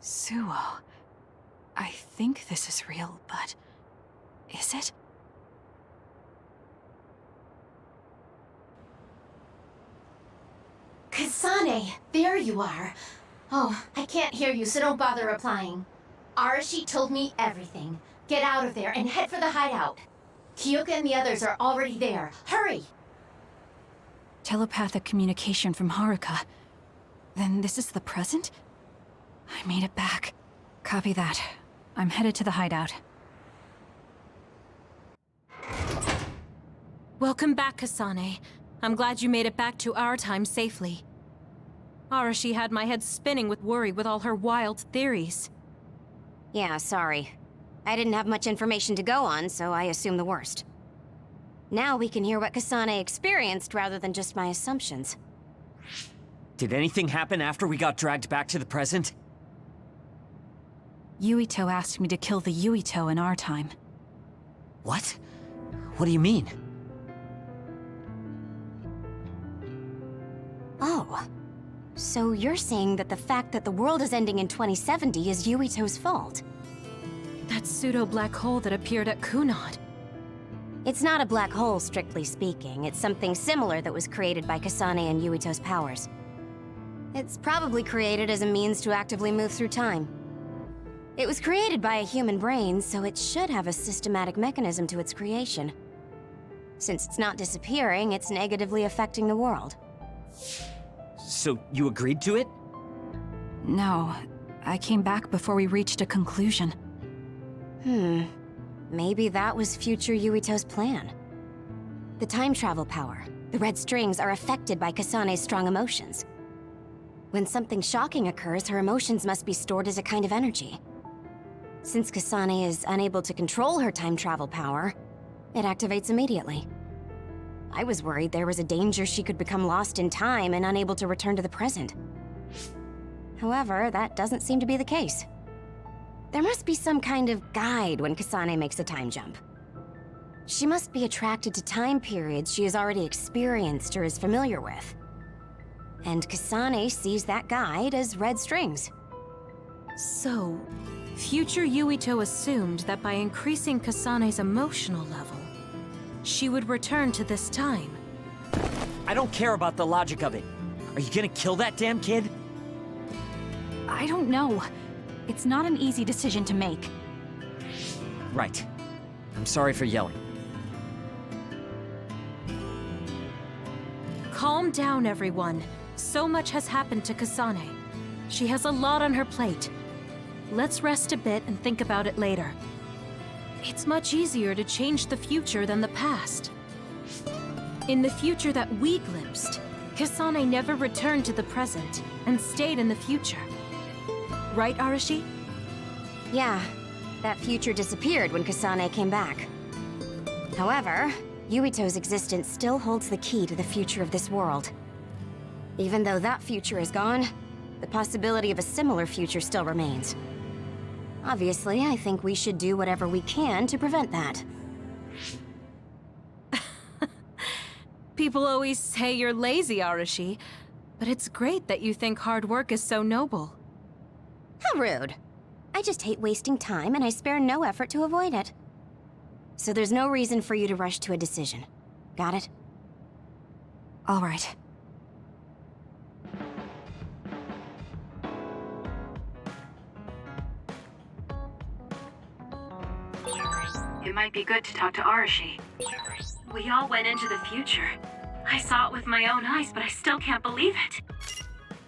Suo. I think this is real, but is it? Kasane, there you are. Oh, I can't hear you, so don't bother replying. Arashi told me everything. Get out of there and head for the hideout. Kyoka and the others are already there. Hurry! Telepathic communication from Haruka. Then this is the present? I made it back. Copy that. I'm headed to the hideout. Welcome back, Kasane. I'm glad you made it back to our time safely. Arashi had my head spinning with worry with all her wild theories. Yeah, sorry. I didn't have much information to go on, so I assumed the worst. Now we can hear what Kasane experienced rather than just my assumptions. Did anything happen after we got dragged back to the present? Yuito asked me to kill the Yuito in our time. What? What do you mean? Oh. So you're saying that the fact that the world is ending in 2070 is Yuito's fault? That pseudo-black hole that appeared at Kunad. It's not a black hole, strictly speaking. It's something similar that was created by Kasane and Yuito's powers. It's probably created as a means to actively move through time. It was created by a human brain, so it should have a systematic mechanism to its creation. Since it's not disappearing, it's negatively affecting the world. So you agreed to it? No, I came back before we reached a conclusion. Maybe that was future Yuito's plan. The time travel power, the red strings, are affected by Kasane's strong emotions. When something shocking occurs, her emotions must be stored as a kind of energy. Since Kasane is unable to control her time travel power, it activates immediately. I was worried there was a danger she could become lost in time and unable to return to the present. However, that doesn't seem to be the case. There must be some kind of guide when Kasane makes a time jump. She must be attracted to time periods she has already experienced or is familiar with. And Kasane sees that guide as red strings. So, future Yuito assumed that by increasing Kasane's emotional level, she would return to this time. I don't care about the logic of it. Are you gonna kill that damn kid? I don't know. It's not an easy decision to make. Right. I'm sorry for yelling. Calm down, everyone. So much has happened to Kasane. She has a lot on her plate. Let's rest a bit and think about it later. It's much easier to change the future than the past. In the future that we glimpsed, Kasane never returned to the present and stayed in the future. Right, Arashi? Yeah, that future disappeared when Kasane came back. However, Yuito's existence still holds the key to the future of this world. Even though that future is gone, the possibility of a similar future still remains. Obviously, I think we should do whatever we can to prevent that. People always say you're lazy, Arashi, but it's great that you think hard work is so noble. How rude. I just hate wasting time, and I spare no effort to avoid it. So there's no reason for you to rush to a decision. Got it? All right. It might be good to talk to Arashi. We all went into the future. I saw it with my own eyes, but I still can't believe it.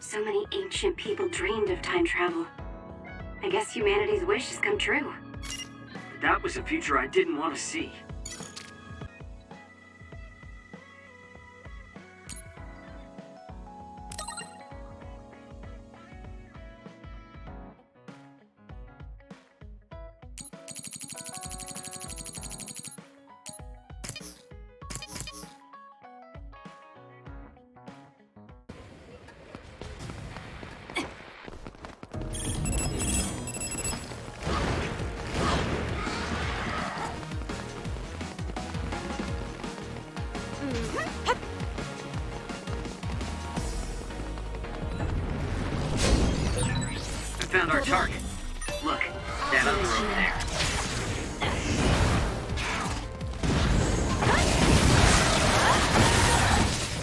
So many ancient people dreamed of time travel. I guess humanity's wish has come true. That was a future I didn't want to see. found our target. Look, that other over there.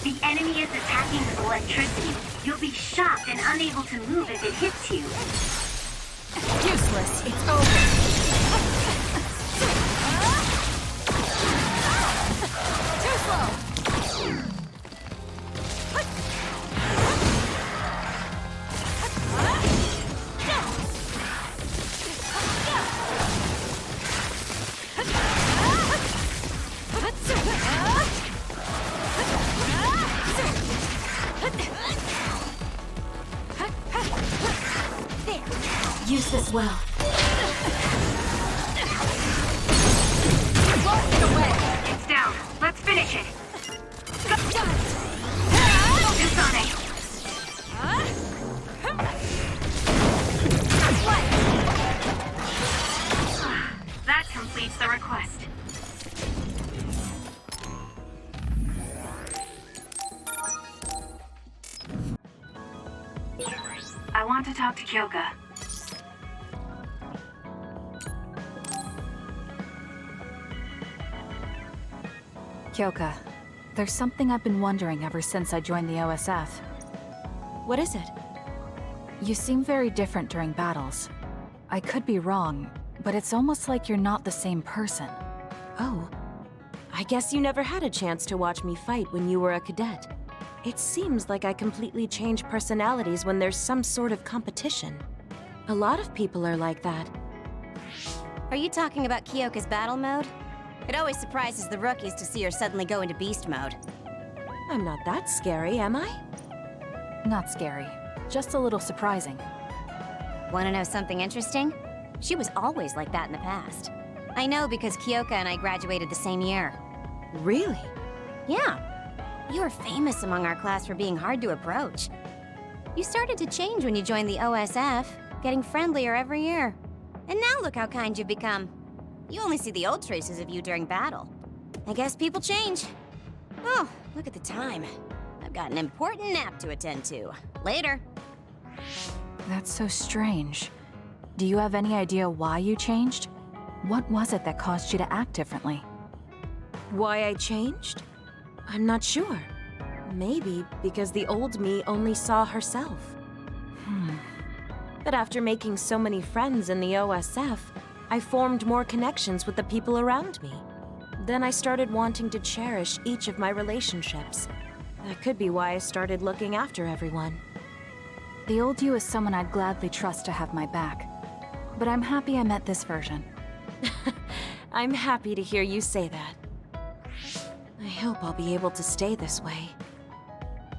The enemy is attacking with electricity. You'll be shocked and unable to move if it hits you. Useless. It's over. Too slow. Use this well. Lost it away. It's down. Let's finish it. Kasane. That completes the request. I want to talk to Kyoka. Kyoka, there's something I've been wondering ever since I joined the OSF. What is it? You seem very different during battles. I could be wrong, but it's almost like you're not the same person. Oh. I guess you never had a chance to watch me fight when you were a cadet. It seems like I completely change personalities when there's some sort of competition. A lot of people are like that. Are you talking about Kyoka's battle mode? It always surprises the rookies to see her suddenly go into beast mode. I'm not that scary, am I? Not scary, just a little surprising. Wanna know something interesting? She was always like that in the past. I know because Kyoka and I graduated the same year. Really? Yeah. You were famous among our class for being hard to approach. You started to change when you joined the OSF, getting friendlier every year. And now look how kind you've become. You only see the old traces of you during battle. I guess people change. Oh, look at the time. I've got an important nap to attend to. Later. That's so strange. Do you have any idea why you changed? What was it that caused you to act differently? Why I changed? I'm not sure. Maybe because the old me only saw herself. But after making so many friends in the OSF, I formed more connections with the people around me. Then I started wanting to cherish each of my relationships. That could be why I started looking after everyone. The old you is someone I'd gladly trust to have my back. But I'm happy I met this version. I'm happy to hear you say that. I hope I'll be able to stay this way.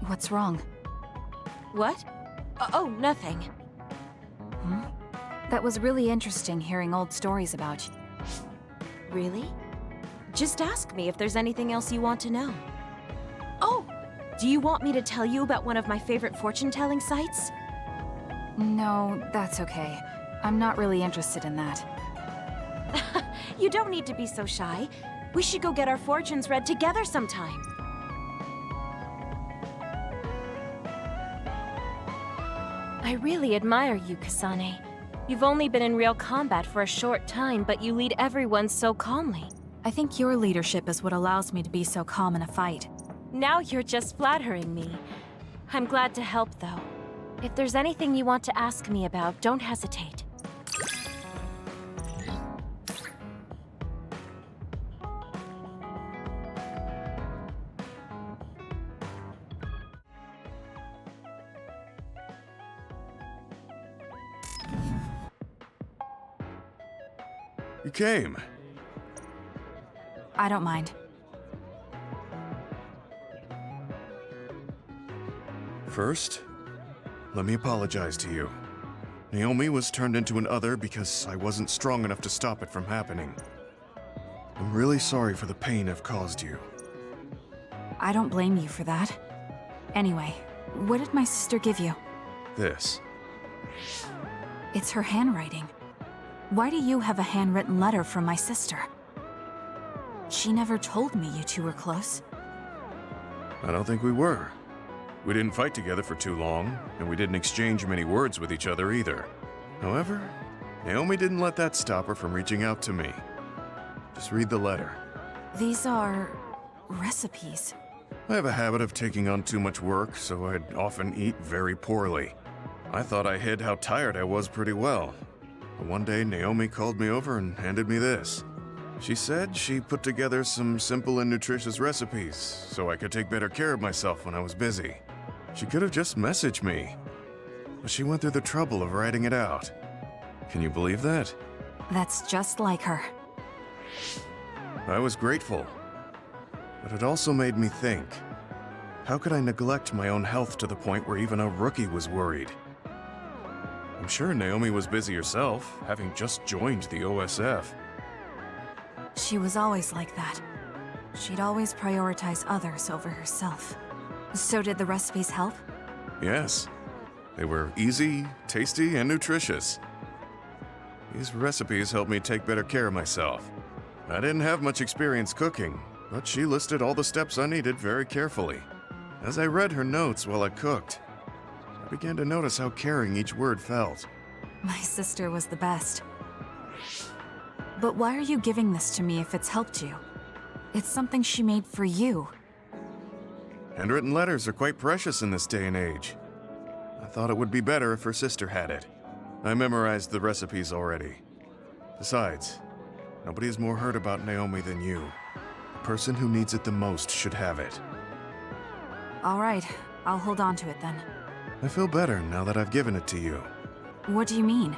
What's wrong? What? Oh, nothing. That was really interesting hearing old stories about you. Really? Just ask me if there's anything else you want to know. Oh! Do you want me to tell you about one of my favorite fortune-telling sites? No, that's okay. I'm not really interested in that. You don't need to be so shy. We should go get our fortunes read together sometime. I really admire you, Kasane. You've only been in real combat for a short time, but you lead everyone so calmly. I think your leadership is what allows me to be so calm in a fight. Now you're just flattering me. I'm glad to help, though. If there's anything you want to ask me about, don't hesitate. You came. I don't mind. First, let me apologize to you. Naomi was turned into an other because I wasn't strong enough to stop it from happening. I'm really sorry for the pain I've caused you. I don't blame you for that. Anyway, what did my sister give you? This. It's her handwriting. Why do you have a handwritten letter from my sister? She never told me you two were close. I don't think we were. We didn't fight together for too long, and we didn't exchange many words with each other either. However, Naomi didn't let that stop her from reaching out to me. Just read the letter. These are recipes. I have a habit of taking on too much work, so I'd often eat very poorly. I thought I hid how tired I was pretty well. But one day, Naomi called me over and handed me this. She said she put together some simple and nutritious recipes so I could take better care of myself when I was busy. She could have just messaged me, but she went through the trouble of writing it out. Can you believe that? That's just like her. I was grateful, but it also made me think. How could I neglect my own health to the point where even a rookie was worried? I'm sure Naomi was busy herself, having just joined the OSF. She was always like that. She'd always prioritize others over herself. So did the recipes help? Yes. They were easy, tasty, and nutritious. These recipes helped me take better care of myself. I didn't have much experience cooking, but she listed all the steps I needed very carefully. As I read her notes while I cooked, I began to notice how caring each word felt. My sister was the best. But why are you giving this to me if it's helped you? It's something she made for you. Handwritten letters are quite precious in this day and age. I thought it would be better if her sister had it. I memorized the recipes already. Besides, nobody is more hurt about Naomi than you. The person who needs it the most should have it. All right, I'll hold on to it then. I feel better now that I've given it to you. What do you mean?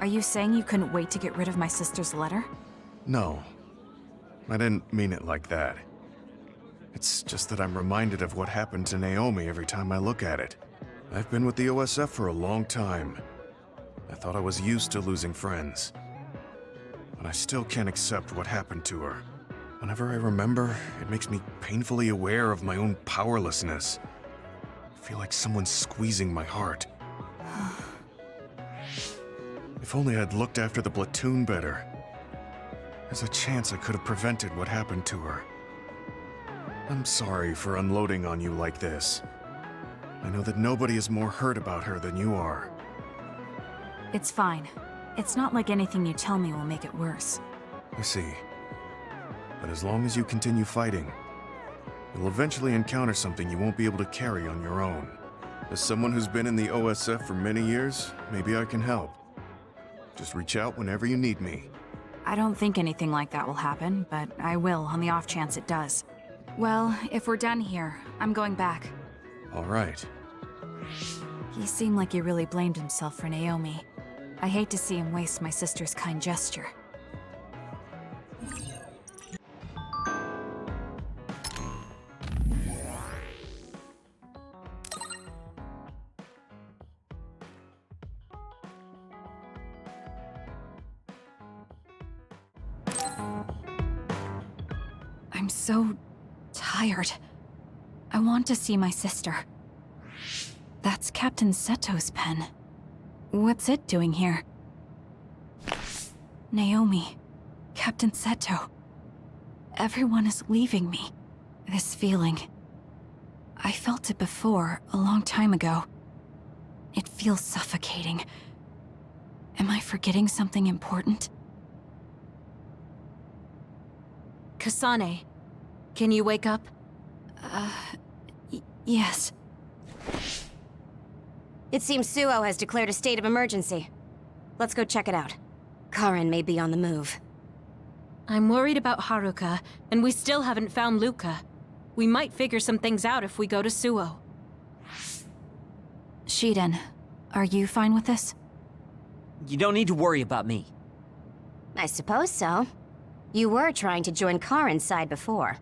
Are you saying you couldn't wait to get rid of my sister's letter? No, I didn't mean it like that. It's just that I'm reminded of what happened to Naomi every time I look at it. I've been with the OSF for a long time. I thought I was used to losing friends. But I still can't accept what happened to her. Whenever I remember, it makes me painfully aware of my own powerlessness. I feel like someone's squeezing my heart. If only I'd looked after the platoon better. There's a chance I could have prevented what happened to her. I'm sorry for unloading on you like this. I know that nobody is more hurt about her than you are. It's fine. It's not like anything you tell me will make it worse. I see. But as long as you continue fighting, you'll eventually encounter something you won't be able to carry on your own. As someone who's been in the OSF for many years, maybe I can help. Just reach out whenever you need me. I don't think anything like that will happen, but I will on the off chance it does. Well, if we're done here, I'm going back. All right. He seemed like he really blamed himself for Naomi. I hate to see him waste my sister's kind gesture. I'm so tired. I want to see my sister. That's Captain Seto's pen. What's it doing here? Naomi, Captain Seto. Everyone is leaving me. This feeling. I felt it before, a long time ago. It feels suffocating. Am I forgetting something important? Kasane, can you wake up? Yes. It seems Suo has declared a state of emergency. Let's go check it out. Karin may be on the move. I'm worried about Haruka, and we still haven't found Luca. We might figure some things out if we go to Suo. Shiden, are you fine with this? You don't need to worry about me. I suppose so. You were trying to join Karin's side before.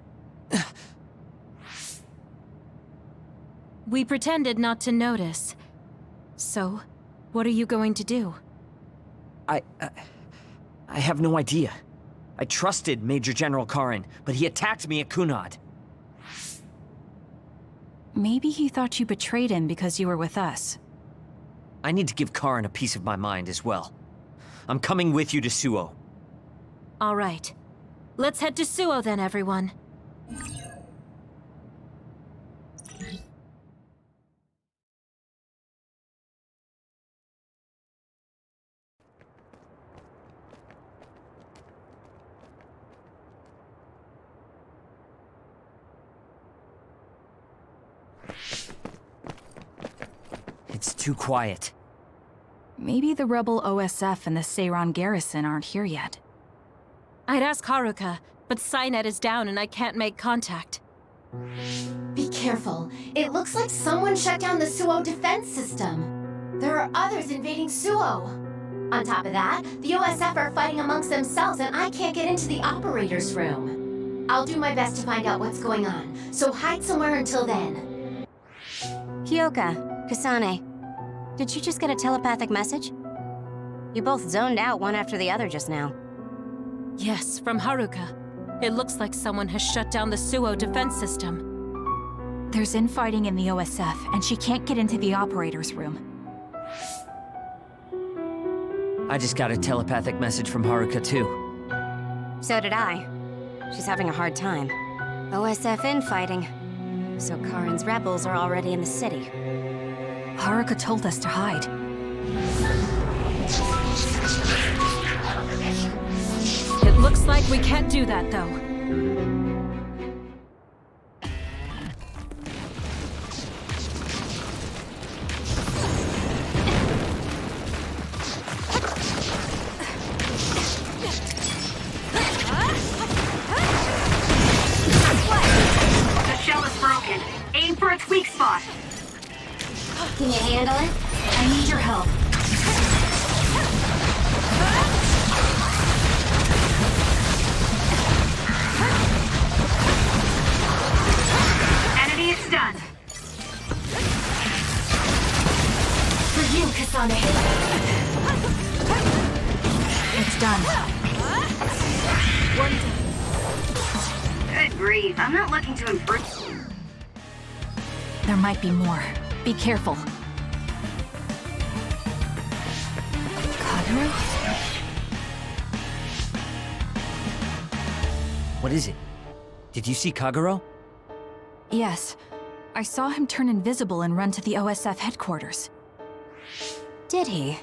We pretended not to notice. So, what are you going to do? I have no idea. I trusted Major General Karin, but he attacked me at Kunad. Maybe he thought you betrayed him because you were with us. I need to give Karin a piece of my mind as well. I'm coming with you to Suo. All right. Let's head to Suo then, everyone. too quiet. Maybe the rebel OSF and the Seiran garrison aren't here yet. I'd ask Haruka, but Psynet is down and I can't make contact. Be careful. It looks like someone shut down the Suo defense system. There are others invading Suo. On top of that, the OSF are fighting amongst themselves and I can't get into the operator's room. I'll do my best to find out what's going on, so hide somewhere until then. Kyoka, Kasane, did you just get a telepathic message? You both zoned out one after the other just now. Yes, from Haruka. It looks like someone has shut down the Suo defense system. There's infighting in the OSF, and she can't get into the operator's room. I just got a telepathic message from Haruka, too. So did I. She's having a hard time. OSF infighting. So Karin's rebels are already in the city. Haruka told us to hide. It looks like we can't do that, though. The shell is broken. Aim for its weak spot. Can you handle it? I need your help. Enemy is done. For you, Kasane. It's done. Good grief, I'm not looking to improve. There might be more. Be careful. Kagero? What is it? Did you see Kagero? Yes. I saw him turn invisible and run to the OSF headquarters. Did he?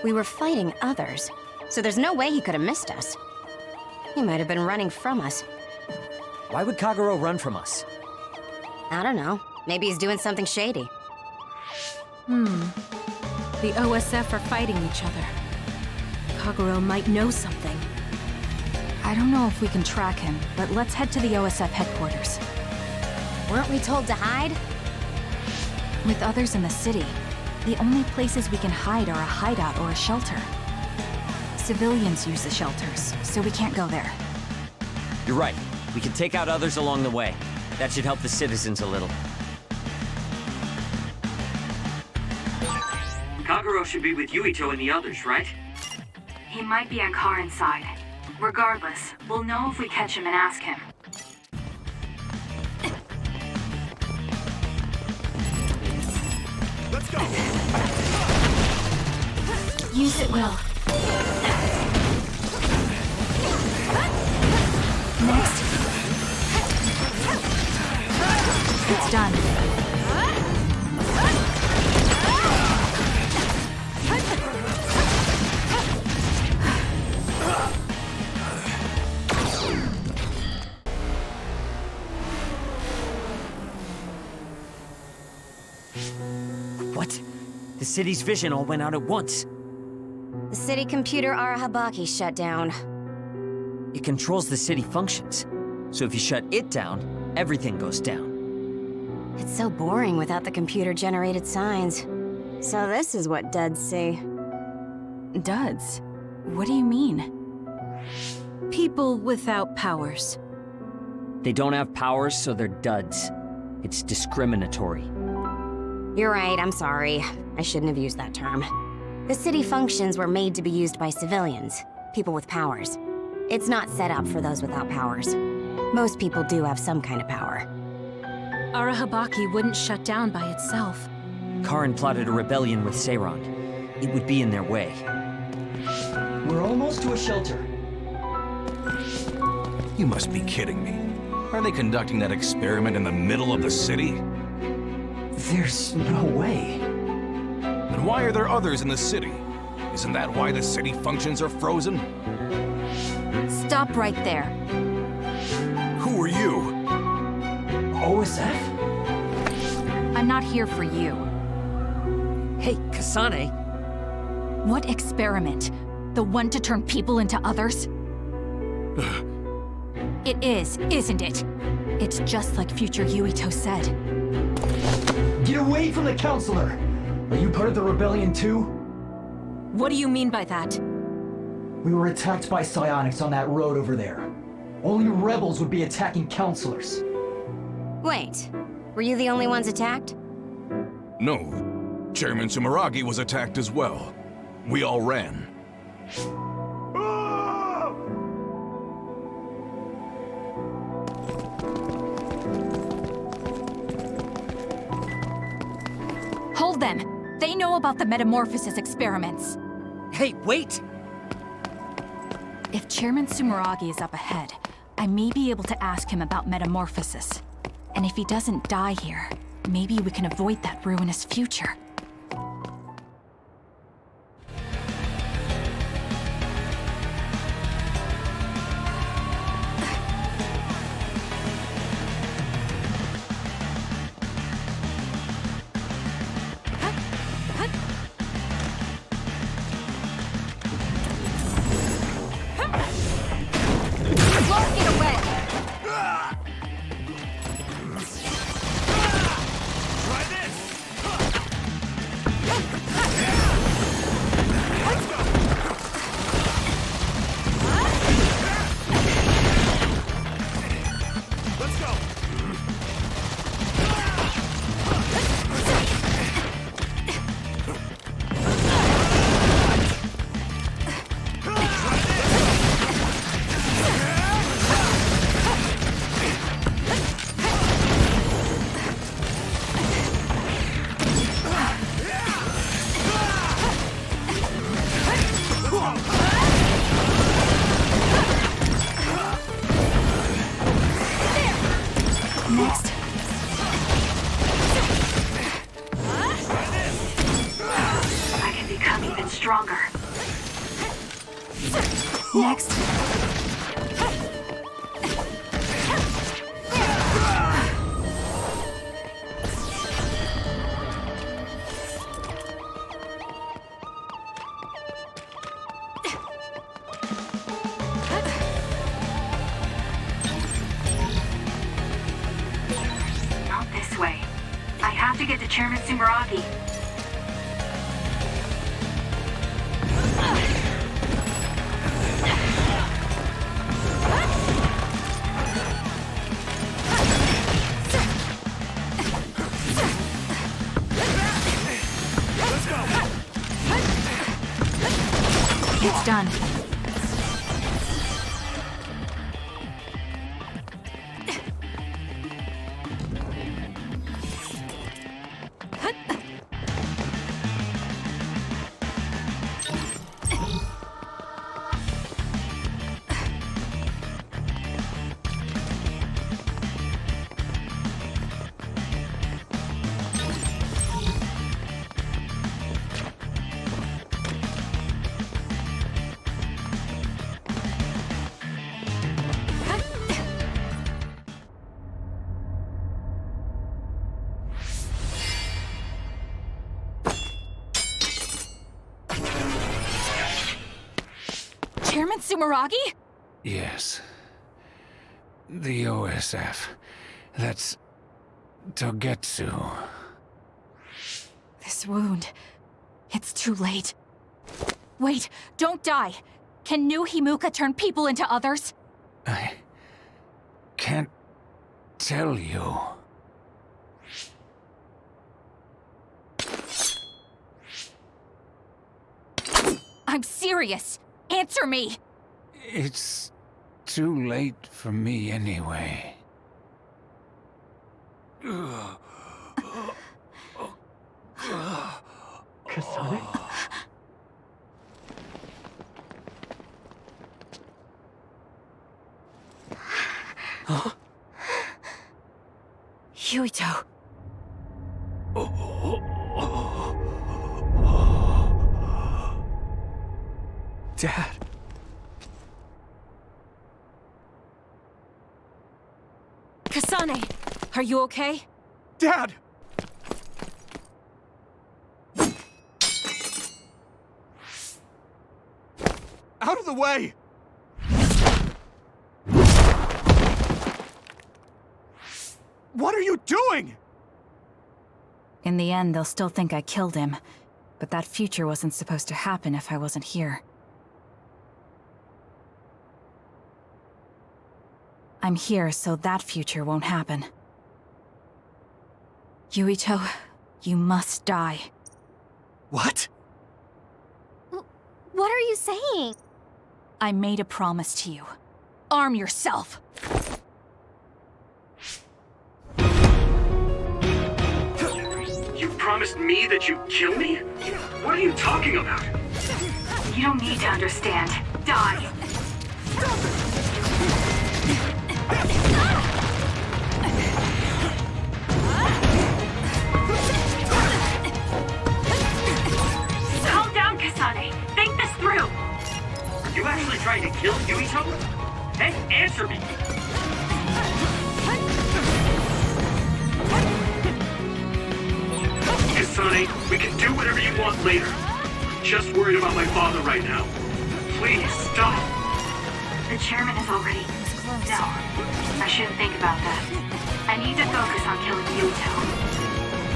We were fighting others, so there's no way he could have missed us. He might have been running from us. Why would Kagero run from us? I don't know. Maybe he's doing something shady. The OSF are fighting each other. Kagero might know something. I don't know if we can track him, but let's head to the OSF headquarters. Weren't we told to hide? With others in the city, the only places we can hide are a hideout or a shelter. Civilians use the shelters, so we can't go there. You're right. We can take out others along the way. That should help the citizens a little. Kagero should be with Yuito and the others, right? He might be on Karin's side. Regardless, we'll know if we catch him and ask him. Let's go! Use it well. Next. It's done. What? The city's vision all went out at once. The city computer Arahabaki shut down. It controls the city functions. So if you shut it down, everything goes down. It's so boring without the computer-generated signs. So this is what duds see. Duds? What do you mean? People without powers. They don't have powers, so they're duds. It's discriminatory. You're right, I'm sorry. I shouldn't have used that term. The city functions were made to be used by civilians, people with powers. It's not set up for those without powers. Most people do have some kind of power. Arahabaki wouldn't shut down by itself. Karin plotted a rebellion with Seiran. It would be in their way. We're almost to a shelter. You must be kidding me. Are they conducting that experiment in the middle of the city? There's no way. Then why are there others in the city? Isn't that why the city functions are frozen? Stop right there. Who are you? OSF? I'm not here for you. Hey, Kasane. What experiment? The one to turn people into others? It is, isn't it? It's just like future Yuito said. Get away from the counselor! Are you part of the rebellion too? What do you mean by that? We were attacked by psionics on that road over there. Only rebels would be attacking counselors. Wait, were you the only ones attacked? No. Chairman Sumeragi was attacked as well. We all ran. Hold them! They know about the metamorphosis experiments. Hey, wait! If Chairman Sumeragi is up ahead, I may be able to ask him about metamorphosis. And if he doesn't die here, maybe we can avoid that ruinous future. Next. I can become even stronger. Next. Not this way. I have to get to Chairman Sumeragi. It's done. Chairman Sumeragi? Yes. The OSF. That's Togetsu. This wound. It's too late. Wait, don't die. Can new Himuka turn people into others? I can't tell you. I'm serious. Answer me. It's too late for me anyway. Kasane? Yuito. Dad. Kasane, are you okay? Dad! Out of the way! What are you doing? In the end, they'll still think I killed him. But that future wasn't supposed to happen if I wasn't here. I'm here so that future won't happen. Yuito, you must die. What? What are you saying? I made a promise to you. Arm yourself! You promised me that you'd kill me? What are you talking about? You don't need to understand. Die! Calm down, Kasane. Think this through. Are you actually trying to kill Yuito? Hey, answer me! Kasane, we can do whatever you want later. I'm just worried about my father right now. Please, stop! The chairman is already... No, I shouldn't think about that. I need to focus on killing Yuito.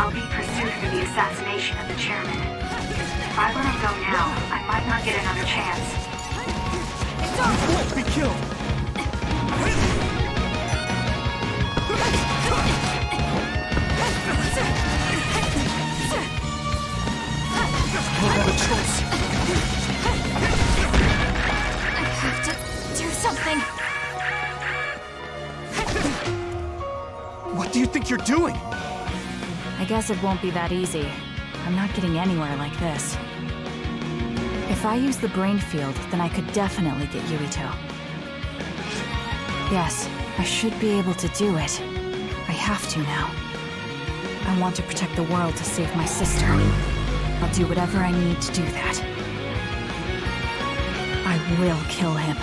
I'll be pursued for the assassination of the chairman. If I let him go now, I might not get another chance. Won't be killed! I don't have a choice. I have to do something. What do you think you're doing? I guess it won't be that easy. I'm not getting anywhere like this. If I use the brain field, then I could definitely get Yuito. Yes, I should be able to do it. I have to now. I want to protect the world to save my sister. I'll do whatever I need to do that. I will kill him.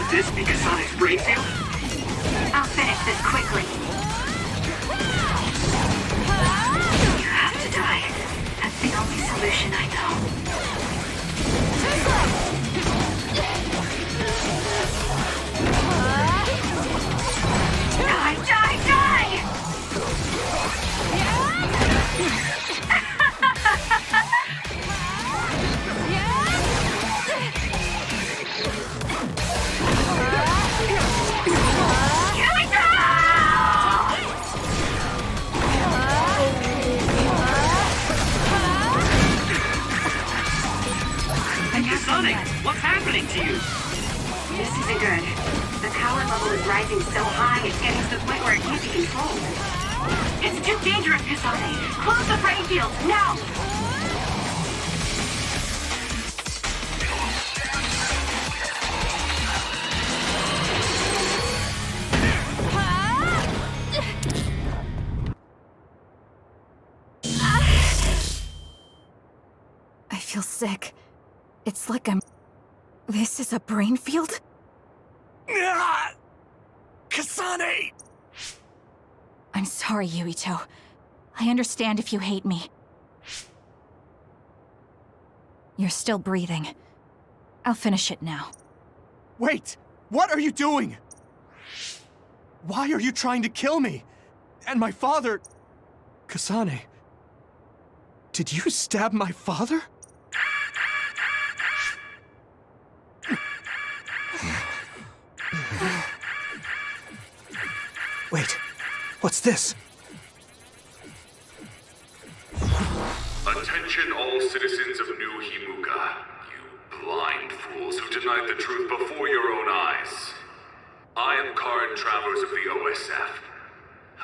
This be Kasane's brain field? I'll finish this quickly. You have to die. That's the only solution I know. Die, die, die! What's happening to you? This isn't good. The power level is rising so high, it's getting to the point where it can't be controlled. It's too dangerous, Kasane. Close the brain field, now! I feel sick. It's like I'm... This is a brain field? Kasane! I'm sorry, Yuito. I understand if you hate me. You're still breathing. I'll finish it now. Wait! What are you doing? Why are you trying to kill me? And my father... Kasane... Did you stab my father? What's this? Attention all citizens of New Himuka, you blind fools who denied the truth before your own eyes. I am current travelers of the OSF.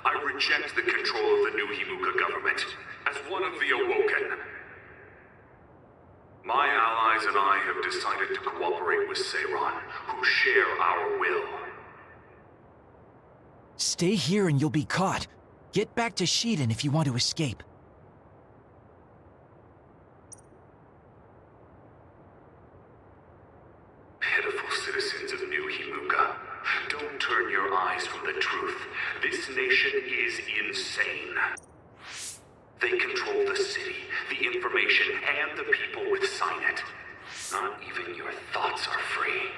I reject the control of the New Himuka government as one of the Awoken. My allies and I have decided to cooperate with Seiran, who share our will. Stay here and you'll be caught. Get back to Shiden if you want to escape. Pitiful citizens of New Himuka, don't turn your eyes from the truth. This nation is insane. They control the city, the information, and the people with Signet. Not even your thoughts are free.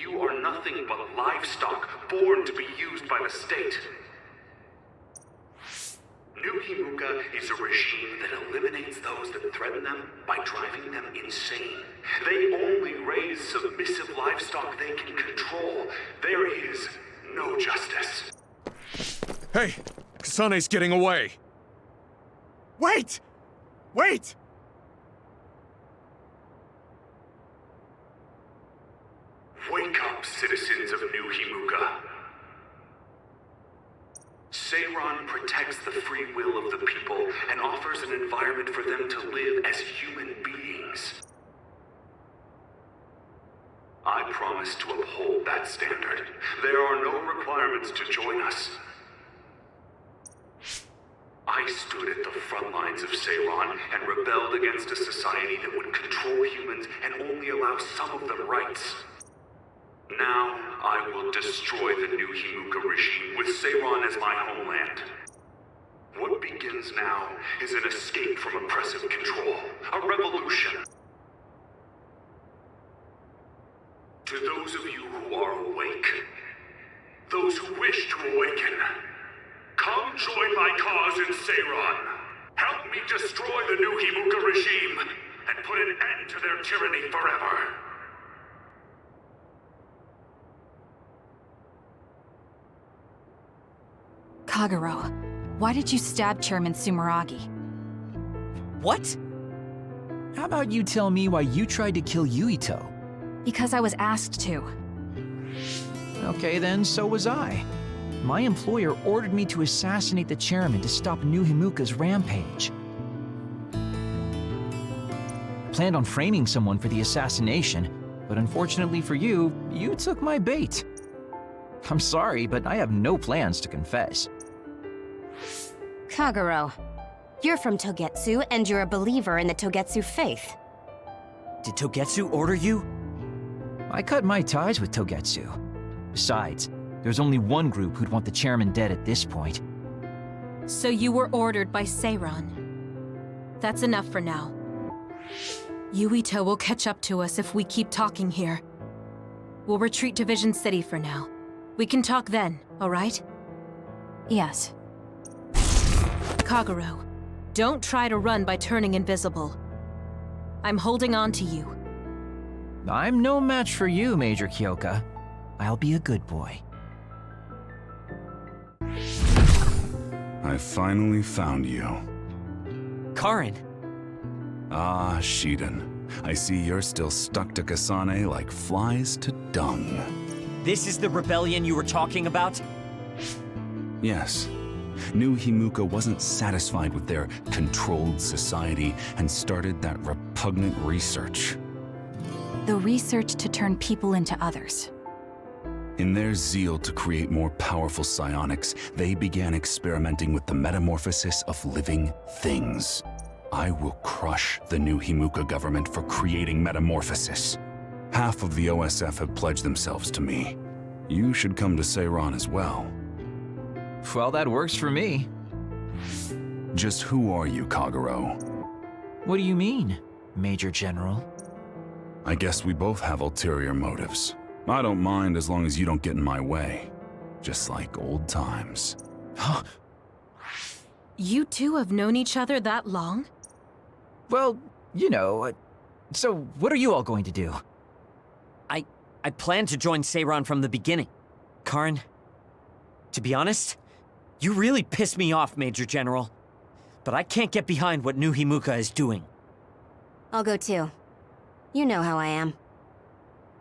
You are nothing but livestock born to be used by the state. New Himuka is a regime that eliminates those that threaten them by driving them insane. They only raise submissive livestock they can control. There is no justice. Hey! Kasane's getting away! Wait! Wait! Wake up, citizens of New Himuka. Seiran protects the free will of the people and offers an environment for them to live as human beings. I promise to uphold that standard. There are no requirements to join us. I stood at the front lines of Seiran and rebelled against a society that would control humans and only allow some of them rights. Now, I will destroy the New Himuka regime with Seiran as my homeland. What begins now is an escape from oppressive control, a revolution. To those of you who are awake, those who wish to awaken, come join my cause in Seiran. Help me destroy the New Himuka regime and put an end to their tyranny forever. Kagero, why did you stab Chairman Sumeragi? What? How about you tell me why you tried to kill Yuito? Because I was asked to. Okay then, so was I. My employer ordered me to assassinate the chairman to stop New Himuka's rampage. I planned on framing someone for the assassination, but unfortunately for you, you took my bait. I'm sorry, but I have no plans to confess. Kagero, you're from Togetsu, and you're a believer in the Togetsu faith. Did Togetsu order you? I cut my ties with Togetsu. Besides, there's only one group who'd want the chairman dead at this point. So you were ordered by Seiran. That's enough for now. Yuito will catch up to us if we keep talking here. We'll retreat to Vision City for now. We can talk then, all right? Yes. Kagero, don't try to run by turning invisible. I'm holding on to you. I'm no match for you, Major Kyoka. I'll be a good boy. I finally found you. Karin! Ah, Shiden. I see you're still stuck to Kasane like flies to dung. This is the rebellion you were talking about? Yes. New Himuka wasn't satisfied with their controlled society and started that repugnant research. The research to turn people into others. In their zeal to create more powerful psionics, they began experimenting with the metamorphosis of living things. I will crush the New Himuka government for creating metamorphosis. Half of the OSF have pledged themselves to me. You should come to Seiran as well. Well, that works for me. Just who are you, Kagero? What do you mean, Major General? I guess we both have ulterior motives. I don't mind as long as you don't get in my way. Just like old times. Huh? You two have known each other that long? Well, you know, so what are you all going to do? I planned to join Seiran from the beginning. Karn. To be honest, you really piss me off, Major General. But I can't get behind what New Himuka is doing. I'll go too. You know how I am.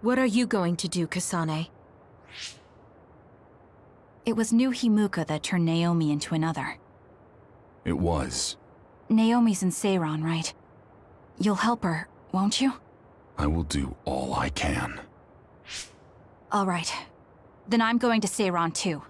What are you going to do, Kasane? It was New Himuka that turned Naomi into another. It was. Naomi's in Seiran, right? You'll help her, won't you? I will do all I can. All right. Then I'm going to Seiran too.